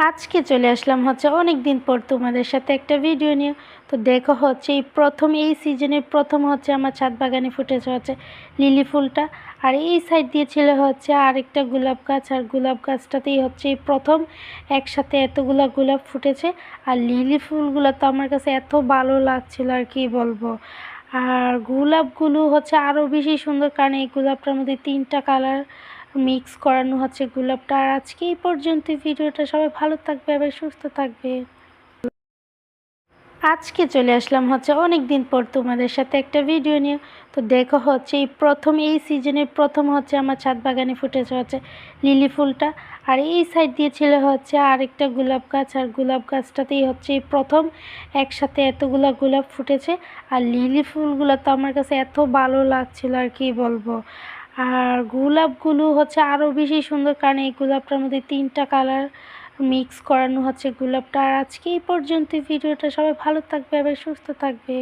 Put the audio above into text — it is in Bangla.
আজকে চলে আসলাম অনেক দিন পর তোমাদের সাথে একটা ভিডিও নিয়ে। তো দেখো এই সিজনের প্রথম আমার ছাদ বাগানে ফুটেছে লিলি ফুলটা। আর এই সাইড দিয়ে ছিল আরেকটা গোলাপ গাছ, আর গোলাপ গাছটাতেই এই প্রথম একসাথে এতগুলা গোলাপ ফুটেছে। আর লিলি ফুলগুলো তো আমার কাছে এত ভালো লাগছিল আর কি বলবো। আর গোলাপগুলো আরও বেশি সুন্দর, কারণ এই গোলাপটার মধ্যে 3টা কালার মিক্স করানো গোলাপটা। আর আজকে এই পর্যন্ত ভিডিওটা, সবাই ভালো থাকবে, আবার সুস্থ থাকবে। আজকে চলে আসলাম অনেক দিন পর তোমাদের সাথে একটা ভিডিও নিয়ে। তো দেখো এই সিজনের প্রথম আমার ছাদ বাগানে ফুটেছে লিলি ফুলটা। আর এই সাইড দিয়ে ছিল আরেকটা গোলাপ গাছ, আর গোলাপ গাছটাতেই এই প্রথম একসাথে এতগুলা গোলাপ ফুটেছে। আর লিলি ফুলগুলো তো আমার কাছে এত ভালো লাগছিল আর কি বলবো। আর গোলাপগুলো আরও বেশি সুন্দর, কারণ এই গোলাপটার মধ্যে 3টা কালার মিক্স করানো গোলাপটা। আর আজকে এই পর্যন্ত ভিডিওটা, সবাই ভালো থাকবে, আবার সুস্থ থাকবে।